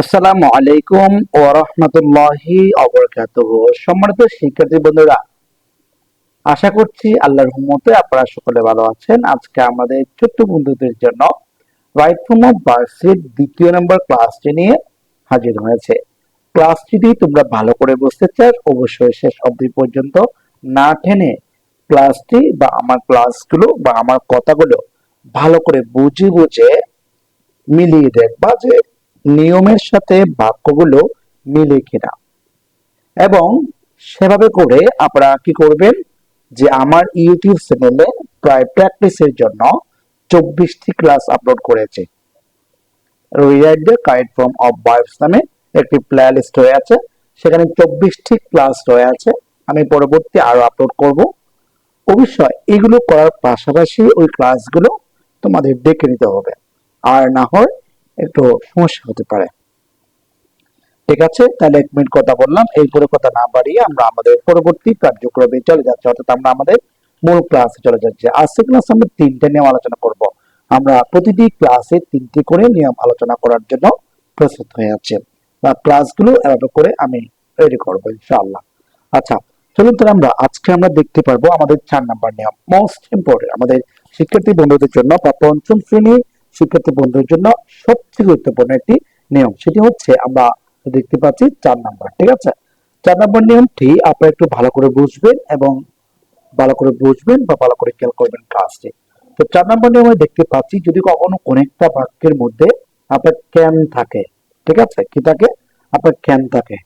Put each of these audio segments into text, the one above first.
আসসালামু আলাইকুম ওয়া রাহমাতুল্লাহি ওয়া বারাকাতুহু। সম্মানিত শিক্ষার্থী বন্ধুরা, আশা করছি আল্লাহর রহমতে আপনারা সকলে ভালো আছেন। আজকে আমাদের ছোট্ট বন্ধুদের জন্য রাইট ফর্ম অফ ভার্সের দ্বিতীয় নম্বর ক্লাসটি নিয়ে হাজির হয়েছে। ক্লাসটি যদি তোমরা ভালো করে বুঝতে চাও, অবশ্যই শেষ অবধি পর্যন্ত না টেনে ক্লাসটি বা আমার ক্লাসগুলো বা আমার কথাগুলো ভালো করে বুঝে বুঝে মিলিয়ে দেখবা যে নিয়মের সাথে বাক্যগুলো মিলে কিনা, এবং সেভাবে করে আপনারা কি করবেন যে আমার ইউটিউব চ্যানেলে প্রায় প্র্যাকটিসের জন্য 24টি ক্লাস আপলোড করেছে। Rewrite the correct form of verbs নামে একটি প্লে লিস্ট হয়ে আছে, সেখানে 24টি ক্লাস রয়ে আছে। আমি পরবর্তী আরো আপলোড করব। অবশ্যই এগুলো করার পাশাপাশি ওই ক্লাসগুলো তোমাদের দেখে নিতে হবে, আর না হয় একটু সমস্যা হতে পারে। ঠিক আছে, তাহলে 1 মিনিট কথা বললাম, এরপরে কথা না বাড়িয়ে আমরা আমাদের পরবর্তী কার্যক্রমে চলে যাচ্ছি, অর্থাৎ আমরা আমাদের মূল ক্লাসে চলে যাচ্ছি। আজকে ক্লাস আমরা 3টে নিয়ম আলোচনা করব। আমরা প্রতিটি ক্লাসে 3টি করে নিয়ম আলোচনা করার জন্য প্রস্তুত হয়ে আছে, বা ক্লাসগুলো এভাবে করে আমি রেডি করবো ইনশাআল্লাহ। আচ্ছা, চলুন তাহলে আজকে আমরা দেখতে পারবো আমাদের 4 নাম্বার নিয়ম, মোস্ট ইম্পর্টেন্ট আমাদের শিক্ষার্থী বন্ধুদের জন্য বা পঞ্চম শ্রেণীর শিক্ষার্থী বন্ধুদের জন্য সবচেয়ে গুরুত্বপূর্ণ একটি নিয়ম। সেটি হচ্ছে আমরা দেখতে পাচ্ছি 4 নাম্বার। ঠিক আছে, 4 নাম্বার নিয়মটি আপনারা একটু ভালো করে বুঝবেন এবং ভালো করে বুঝবেন বা ভালো করে খেয়াল করবেন কাজটি। তো 4 নাম্বার নিয়মে দেখতে পাচ্ছি, যদি কখনো কোন একটা বাক্যের মধ্যে আপনার ক্যান থাকে, ঠিক আছে, কি থাকে, আপনার ক্যান থাকে,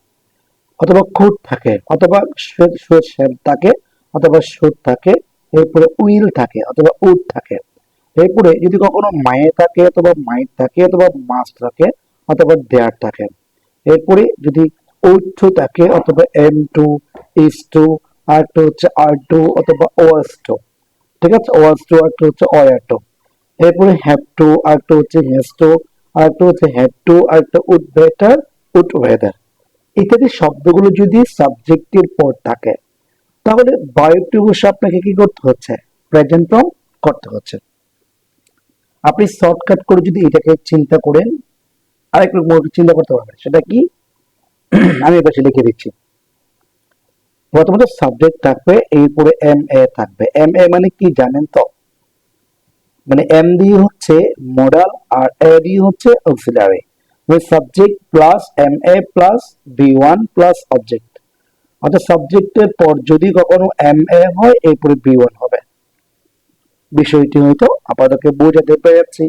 অথবা খুঁত থাকে, অথবা শ্যাম থাকে, অথবা সুদ থাকে, এরপরে উইল থাকে, অথবা উড থাকে, এরপরে যদি কখনো মায়ে থাকে, অথবা মাইট থাকে, অথবা মাস থাকে, অথবা দেয়ার থাকে, এরপরে যদি ওট টু থাকে, অথবা am to, is to, R to হচ্ছে আর টু, অথবা ওয়াস টু। ঠিক আছে, ওয়াস টু আর টু হচ্ছে ওয়ার টু। এরপরে হ্যাভ টু আর টু হচ্ছে হ্যাজ টু, আর টু হচ্ছে had to, R to would better, would whether ইত্যাদি শব্দগুলো যদি সাবজেক্টের পর থাকে, তাহলে বায়োটি বসে আপনাকে কি করতে হচ্ছে, প্রেজেন্ট ফর্ম করতে হচ্ছে। আপনি শর্টকাট করে যদি এটাকে চিন্তা করেন, আরেকটু চিন্তা করতে পারবেন। সেটা কি, আমি এবার লিখে দিচ্ছি। প্রথমত সাবজেক্ট থাকবে, এরপরে এম এ থাকবে। এম এ মানে কি জানেন তো, মানে এম দিয়ে হচ্ছে মডাল আর এ দিয়ে হচ্ছে auxiliary, subject plus M A plus B one plus object. অর্থাৎ সাবজেক্টের পর যদি কখনো এম এ হয়, এরপরে বি ওয়ান হবে। বিষয়টি হয়তো আপনাদেরকে বোঝাতে পেরেছি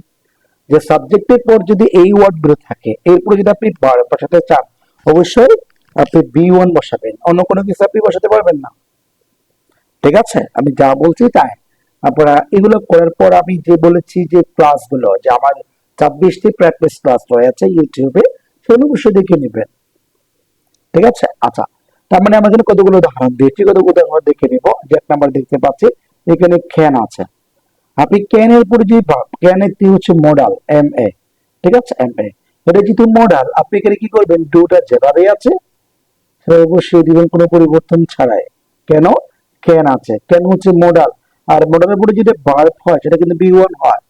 যে সাবজেক্টের পর যদি এই ওয়ার্ড গুলো থাকে, এরপরে যদি আপনি ভার্ব বসাতে চান, অবশ্যই আপনি বি ওয়ান বসাবেন, অন্য কোনো কিছু আপনি বসাতে পারবেন না। ঠিক আছে, আমি যা বলছি তাই আপনারা এগুলো করার পর আমি যে বলেছি যে ক্লাসগুলো, যে আমার 26টি প্র্যাকটিস ক্লাস রয়েছে ইউটিউবে, সেগুলো অবশ্যই দেখে নেবেন। ঠিক আছে, আচ্ছা, তার মানে আমরা এখানে কতগুলো উদাহরণ দিয়েছি, কতগুলো উদাহরণ দেখে নিব। যে 1 নাম্বার দেখতে পাচ্ছি এখানে ক্যান আছে। আপনি ক্যান এর পরে যদি ক্যান এর টি হচ্ছে মডাল এম এ, ঠিক আছে, এম এ, এটা যেহেতু মডাল, আপনি এখানে কি করবেন, ডুটা যেভাবে আছে সেটা অবশ্যই দিবেন কোনো পরিবর্তন ছাড়াই। কেন, ক্যান আছে, ক্যান হচ্ছে মডাল, আর মডালের পরে যদি ভার্ব হয় সেটা কিন্তু বি ওয়ান হয়।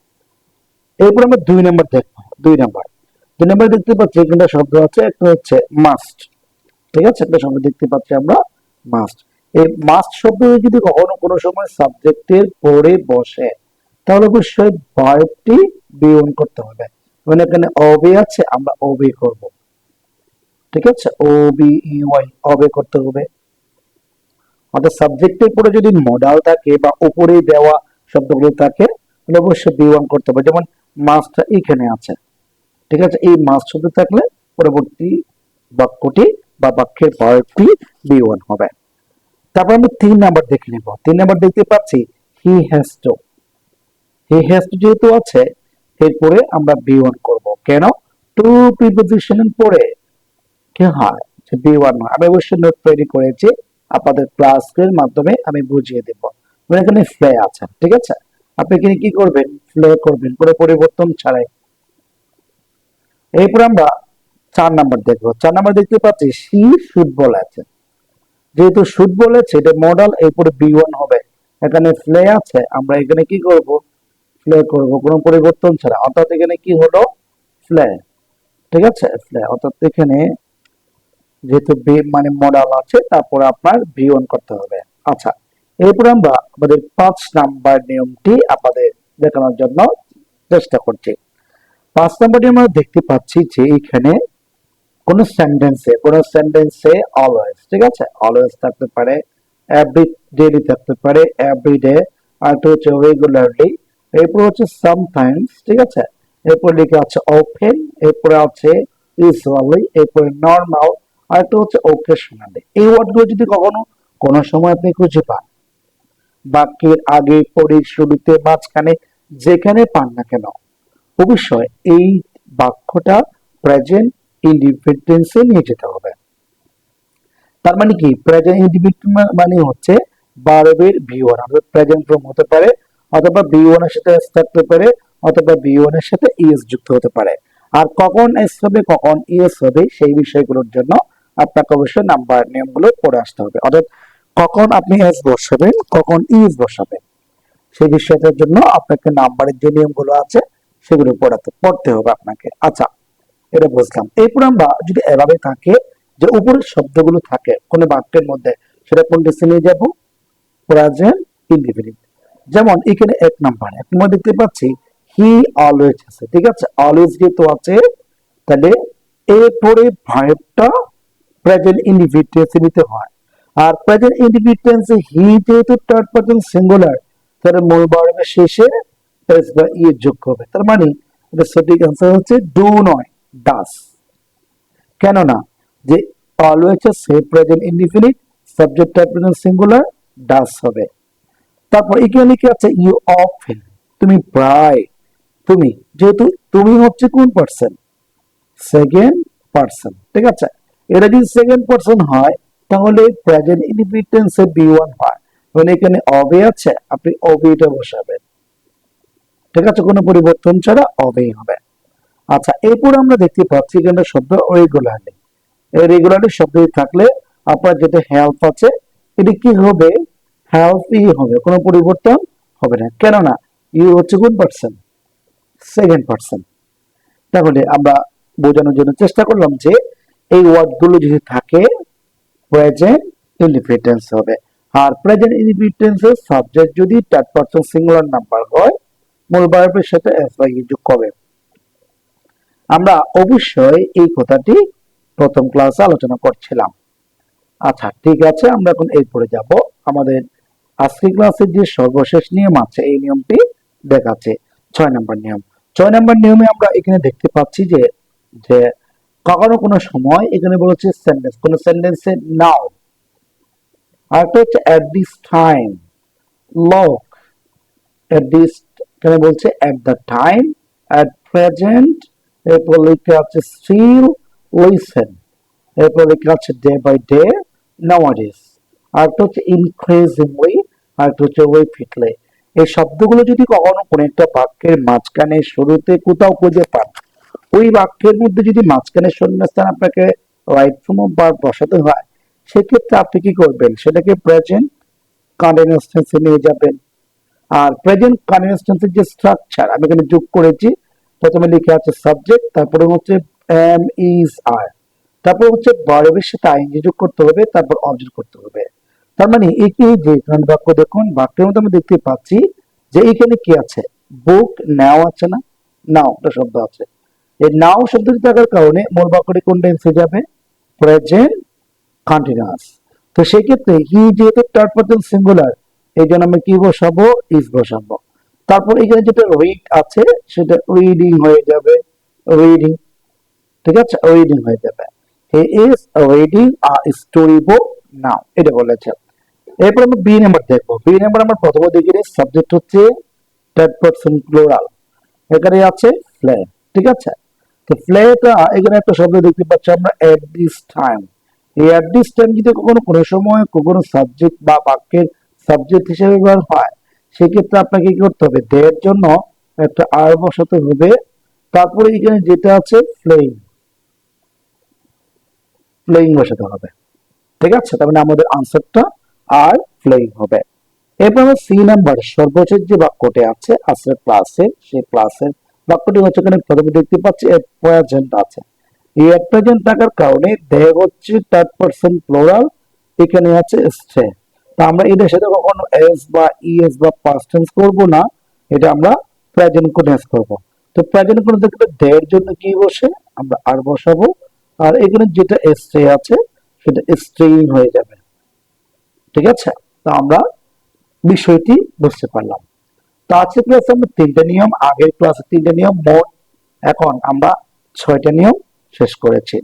এরপর আমরা 2 নাম্বার দেখবো। 2 নাম্বার দেখতে পাচ্ছি এখানে শব্দ আছে, একটা হচ্ছে মাস্ট। ঠিক আছে, একটা শব্দ দেখতে পাচ্ছি আমরা, মাস্ট। এই মাস্ট শব্দ যদি কখনো কোনো সময় সাবজেক্টের পরে বসে, তাহলে অবশ্যই ভার্বটি বি ওয়ান করতে হবে। মানে এখানে অবে আছে, আমরা ওবে করব। ঠিক আছে, ও বি ই ওয়াই, অবে করতে হবে। অর্থাৎ সাবজেক্টের পরে যদি মডাল থাকে বা উপরে দেওয়া শব্দগুলো থাকে, তাহলে অবশ্যই বি ওয়ান করতে হবে। যেমন মাছটা এখানে আছে, ঠিক আছে, এই মাছ শব্দ থাকলে পরবর্তী বাক্যটি বা বাক্যের ভার্বটি বি ওয়ান হবে। তারপর আমরা 3 নাম্বার দেখে নিব। 3 নাম্বার দেখতে পাচ্ছি he has to. He has to যেহেতু আছে, এরপরে আমরা বি ওয়ান করবো। কেন, টু প্রিপোজিশনের পরে কি হয়, বি ওয়ান হয়। আমি অবশ্যই নোট তৈরি করেছি, আপনাদের ক্লাসের মাধ্যমে আমি বুঝিয়ে দেব। এখানে ফ্লে আছে, ঠিক আছে, আপনি এখানে কি করবেন, ফ্লে করবেন পুরো পরিবর্তন ছাড়াই। এরপর আমরা 4 নাম্বার দেখবো। 4 নাম্বার দেখতে পাচ্ছি সি শুড বলেছে। যেহেতু শুড বলেছে, এটা মডাল, এরপরে বি ওয়ান হবে। এখানে ফ্লে আছে, আমরা এখানে কি করব, ফ্লে করব কোনো পরিবর্তন ছাড়া। অর্থাৎ এখানে কি হলো, ফ্লে। ঠিক আছে, অর্থাৎ এখানে যেহেতু বি মানে মডাল আছে, তারপরে আপনার V1 করতে হবে। আচ্ছা, এরপর আমরা আমাদের 5 নাম্বার নিয়মটি আপনাদের দেখানোর জন্য চেষ্টা করছি। 5 নাম্বারটি আমরা দেখতে পাচ্ছি যে এখানে কোন সেন্টেন্সে অলওয়েজ, ঠিক আছে, অলওয়েজ থাকতে পারে, এভরি ডেলি থাকতে পারে, এভরি ডে, আর একটা হচ্ছে রেগুলারলি, এরপর হচ্ছে সামটাইমস, ঠিক আছে, এরপর লেখা আছে ওপেন, এরপরে আছে ইউজুয়ালি, এরপরে নর্মাল, আর একটা হচ্ছে ওকেশনালি। এই ওয়ার্ডগুলো যদি কখনো কোনো সময় আপনি খুঁজে পান, বাক্যের আগে, পরে, শুরুতে, মাঝখানে, যেখানে পান না কেন, অবশ্যই এই বাক্যটা প্রেজেন্ট ইন্ডিপেন্ডেন্সে নিয়ে যেতে হবে। তার মানে কি, প্রেজেন্ট ইন্ডিপেন্ডেন্ট মানে হচ্ছে ভার্বের V1, অর্থাৎ প্রেজেন্ট ফর্ম হতে পারে, অথবা V1 এর সাথে S থাকতে পারে, অথবা V1 এর সাথে ES যুক্ত হতে পারে। আর কখন S হবে, কখন ES হবে, সেই বিষয়গুলোর জন্য আপনাকে অবশ্যই নাম্বার নিয়মগুলো পড়ে আসতে হবে। অর্থাৎ কখন আপনি S বসাবেন, কখন ES বসাবেন, সেই বিষয়টার জন্য আপনাকে নাম্বারের যে নিয়মগুলো আছে সেগুলো পড়তে হবে আপনাকে। আচ্ছা, এটা বুঝলাম। এরপর আমরা যদি এভাবে থাকে যে উপরের শব্দগুলো থাকে কোন বাক্যের মধ্যে, সেটা কোন টেন্সে নিয়ে যাব, প্রেজেন্ট ইনডিফিনিট। যেমন এখানে 1 নাম্বারে আমরা দেখতে পাচ্ছি হি অলওয়েজ আছে, ঠিক আছে, অলওয়েজ যেহেতু আছে, তাহলে এরপরে ভার্বটা প্রেজেন্ট ইনডিফিনিট টেন্সে নিতে হয়। আর প্রেজেন্ট ইনডিফিনিট টেন্সে হি যেহেতু থার্ড পারসন সিঙ্গুলার, তাহলে মূল ভার্বের শেষে এস বা ই যোগ হবে। তার মানে এটা সঠিক অ্যান্সার হচ্ছে ডু নয়, ডাস। কেননা যে অলওয়েজ আছে present indefinite, subject type present singular, does হবে। তারপর এখানে লিখে আছে ইউ অফেন, তুমি প্রায়, তুমি যেহেতু তুমি হচ্ছে কোন পার্সন, সেকেন্ড পার্সন, ঠিক আছে, এটা যদি সেকেন্ড পার্সন হয় তাহলে প্রেজেন্ট ইনডিফিনিট টেন্সে V1 হয়, মানে এখানে অবে আছে, আপনি অবেটা বসাবেন, ঠিক আছে, কোনো পরিবর্তন ছাড়া অবেই হবে। আচ্ছা, এরপর আমরা দেখতে পাচ্ছি এখানে শব্দ রেগুলারলি। এই রেগুলারলি শব্দ থাকলে আপনার যেটা হেল্প আছে, এটি কি হবে, হেল্পই হবে, কোনো পরিবর্তন হবে না। কেননা ইউ হচ্ছে কোন পার্সন, সেকেন্ড পার্সন। তাহলে আমরা বোঝানোর জন্য চেষ্টা করলাম যে এই ওয়ার্ডগুলো যদি থাকে প্রেজেন্ট ইনডিফিনিট টেন্স হবে। আর প্রেজেন্ট ইনডিফিনিট টেন্সের সাবজেক্ট যদি থার্ড পারসন সিঙ্গুলার নাম্বার হয়, মূল ভার্বের সাথে এস বা ই যোগ হবে। আমরা অবশ্যই এই কথাটি প্রথম ক্লাসে আলোচনা করছিলাম। আচ্ছা, ঠিক আছে, আমরা এখন এরপরে যাব আমাদের আজকের ক্লাসের যে সর্বশেষ নিয়ম আছে, এই নিয়মটি দেখাচ্ছে 6 নাম্বার নিয়ম। 6 নাম্বার নিয়মে আমরা এখানে দেখতে পাচ্ছি যে যে কখনো কোনো সময় এখানে বলেছে সেন্টেন্স, কোন সেন্টেন্সে নাও, আর একটা হচ্ছে at this time, lock, at this, এখানে বলছে at the time, at present, এরপর লেখা আছে স্টিল, লিসেন, এরপর লেখা আছে ডে বাই ডে, নাওয়াডেজ, আর একটা হচ্ছে ইনক্রিজিংলি, আর একটা হচ্ছে রিপিটলি। এই শব্দগুলো যদি কখনো কোন একটা বাক্যের মাঝখানে, শুরুতে কোথাও খুঁজে পান, ওই বাক্যের মধ্যে যদি মাঝখানে শূন্যস্থান আপনাকে রাইট ফর্ম অফ ভার্ব বসাতে হয়, সেক্ষেত্রে আপনি কি করবেন, সেটাকে প্রেজেন্ট কন্টিনিউয়াস টেন্সে নিয়ে যাবেন। আর প্রেজেন্ট কন্টিনিউয়াস টেন্সের যে স্ট্রাকচার আমি এখানে যোগ করেছি, প্রথমে লিখে আছে সাবজেক্ট, তারপরে হচ্ছে এম ইজ আর, তারপর হচ্ছে ভার্বের সাথে আইএনজি যোগ করতে হবে, তারপর অবজেক্ট করতে হবে। তার মানে একই যে বাক্য, দেখুন বাক্যের মধ্যে আমি দেখতে পাচ্ছি যে এখানে কি আছে, বুক নাও আছে না, নাও একটা শব্দ আছে, এই নাও শব্দটি থাকার কারণে মূল বাক্যটি কোন টেন্সে যাবে, প্রেজেন্ট কন্টিনিউয়াস। তো সেই ক্ষেত্রে হি যেহেতু থার্ড পারসন সিঙ্গুলার, এই জন্য আমি কি বসাবো, ইজ বসাবো। তারপর এখানে যেটা রিড আছে সেটা রিডিং হয়ে যাবে, রিডিং, ঠিক আছে, রিডিং হয়ে যাবে। He is reading a story book now, এটা বলেছে। এরপর আমরা বি নাম্বার দেখবো। বি নাম্বার আমার প্রথমে দেখি সাবজেক্ট হচ্ছে থার্ড পারসন প্লুরাল, এখানে আছে ফ্লে, ঠিক আছে। তো ফ্লেটা এখানে একটা শব্দ দেখতে পাচ্ছি আমরা এট দিস টাইম। এই এট দিস টাইম যদি কখনো কোনো সময় কোনো সাবজেক্ট বা বাক্যের সাবজেক্ট হিসেবে ব্যবহার হয়, সেক্ষেত্রে আপনাকে কি করতে হবে, দেয়ের জন্য একটা আর বসাতে হবে, তারপরে এখানে যেটা আছে ফ্লেইং, ফ্লেইং বসাতে হবে, ঠিক আছে। তার মানে আমাদের আনসারটা আর ফ্লেইং হবে। এরপর আমরা সি নাম্বার সর্বশেষ যে বাক্যটি আছে ক্লাসের, সেই ক্লাসের বাক্যটি হচ্ছে এখানে প্রথমে দেখতে পাচ্ছি প্রেজেন্ট আছে, এই এট প্রেজেন্ট থাকার কারণে দে হচ্ছে থার্ড পারসন প্লুরাল, এখানে আছে স্টে। তো আমরা এটার সাথে কখনো এস বা ইএস বা পাস্ট টেন্স করব না, এটা আমরা প্রেজেন্ট কন্টিনিউয়াস করব। তো প্রেজেন্ট কন্টিনিউয়াস ক্ষেত্রে দে এর জন্য কি বসে, আমরা আর বসাবো, আর এখানে যেটা স্টে আছে সেটা স্টেইং হয়ে যাবে। ঠিক আছে, তো আমরা বিষয়টি বুঝতে পারলাম। তো আজকে ক্লাসে আমরা 3টা নিয়ম, আগের ক্লাসে 3টা নিয়ম, মোট এখন আমরা 6টা নিয়ম শেষ করেছি।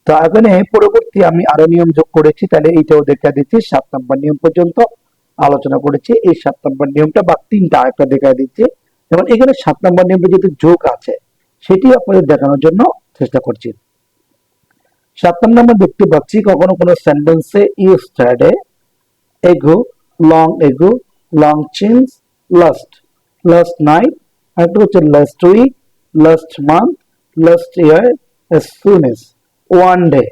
তো এখানে পরবর্তী আমি আরো নিয়ম যোগ করেছি, তাহলে এইটাও দেখা দিচ্ছি। 7 নম্বর নিয়ম পর্যন্ত আলোচনা করেছি, এই 7 নম্বর নিয়মটা বা 3টা আরেকটা দেখা দিচ্ছি। যেমন এখানে 7 নম্বর নিয়মে যেহেতু যোগ আছে সেটি আপনাদের দেখানোর জন্য চেষ্টা করছি। 7 নম্বর দেখতে পাচ্ছি, কখনো কোনো সেন্টেন্সে yesterday, ago, ago, long change, last, last night, আরেকটা হচ্ছে last week, last month, last year, as soon as, one day,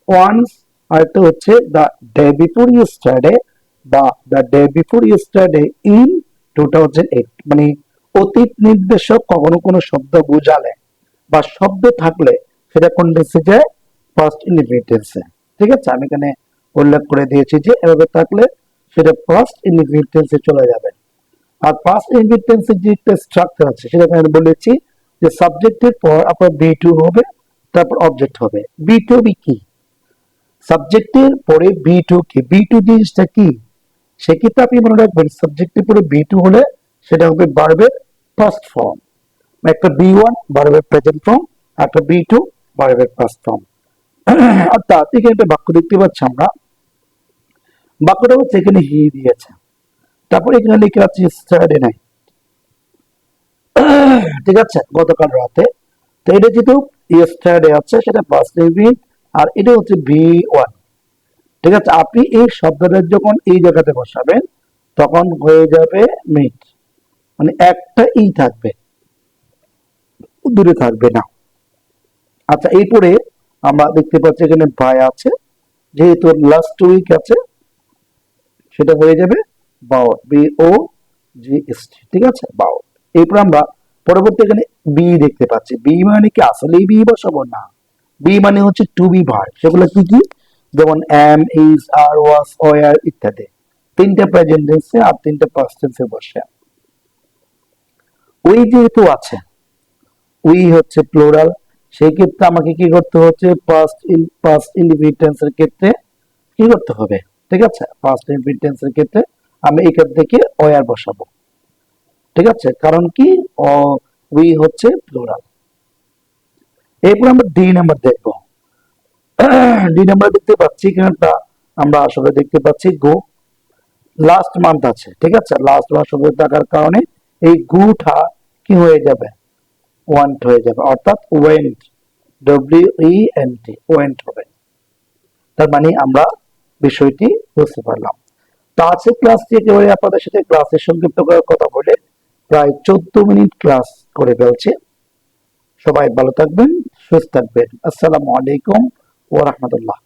once, আরেকটা হচ্ছে the day before yesterday বা the day before yesterday in 2008। মানে অতীত নির্দেশক কখনো কোনো শব্দ বোঝালে বা শব্দ থাকলে সেটা কোন টেন্সে যায়, ফার্স্ট ইনডিফিনিট টেন্সে। ঠিক আছে, আমি এখানে উল্লেখ করে দিয়েছি যে এভাবে থাকলে সেটা ফার্স্ট ইনডিফিনিট টেন্সে চলে যাবে। আর ফার্স্ট ইনডিফিনিট টেন্সের যে একটা স্ট্রাকচার আছে সেটা আমি বলেছি যে সাবজেক্টের পর আপনার বি টু হবে, তারপর অবজেক্ট হবে। বি টু বি কি, সাবজেক্টের পরে বি টু কি, বি টু জিনিসটা কি সেক্ষেত্রে আপনি মনে রাখবেন সাবজেক্টের পরে বি টু হলে সেটা হবে ভার্বের ফার্স্ট ফর্ম। একটা বি ওয়ান ভার্বের প্রেজেন্ট ফর্ম, একটা বি টু ভার্বের ফার্স্ট ফর্ম। অর্থাৎ এখানে একটা বাক্য দেখতে পাচ্ছি আমরা, বাক্যটা হচ্ছে এখানে হি দিয়েছে, তারপর এখানে লিখে আছে স্টারডে নাইট। ঠিক আছে, গতকাল রাতে। তো এটা যেহেতু ইয়েস্টারডে আছে সেটা ফার্স্ট ইনডিফিনিট, আর এটা হচ্ছে বি ওয়ান। ঠিক আছে, আপনি এই শব্দটা যখন এই জায়গাতে বসাবেন তখন হয়ে যাবে মিট, মানে একটা ই থাকবে, দূরে থাকবে না। আচ্ছা, এরপরে আমরা দেখতে পাচ্ছি এখানে বাই আছে, যেহেতু লাস্ট উইক আছে সেটা হয়ে যাবে বাউট, বি ও জি এস টি। ঠিক আছে, বাউট। এরপর আমরা পরবর্তী এখানে বি দেখতে পাচ্ছি, বি মানে কি আসলেই বি বসাবো না, বি মানে হচ্ছে টু বি ভার্ব। সেগুলো কি কি, যেমন am, is, are, was, were ইত্যাদি। 3টা প্রেজেন্ট টেন্সে আর 3টা পাস্ট টেন্সে বসে। উই যেহেতু আছে, উই হচ্ছে প্লুরাল, সেই ক্ষেত্রে আমাকে কি করতে হচ্ছে, পাস্ট ইনডিফিনিট টেন্সের ক্ষেত্রে কি করতে হবে। ঠিক আছে, পাস্ট ইনডিফিনিট টেন্সের ক্ষেত্রে আমি এখান থেকে ওয়ার বসাবো। ঠিক আছে, কারণ কি উই হচ্ছে প্লুরাল। এরপর আমরা ডি নাম্বার দেখবো। ডি নাম্বার দেখতে পাচ্ছি এখানটা আমরা আসলে দেখতে পাচ্ছি গো, লাস্ট মান্থ আছে। ঠিক আছে, লাস্ট মান্থ শব্দ থাকার কারণে এই গুটা কি হয়ে যাবে, ওয়ান্ট হয়ে যাবে, অর্থাৎ went, W E N T, went হবে। তার মানে আমরা বিষয়টি বুঝতে পারলাম। তো আজকে ক্লাসটি একেবারে আপনাদের সাথে ক্লাসের সংক্ষিপ্ত করার কথা বলে প্রায় 14 মিনিট ক্লাস করে ফেলছে। সবাই ভালো থাকবেন, সুস্থ থাকবেন। আসসালামু আলাইকুম ওয়া রাহমাতুল্লাহ।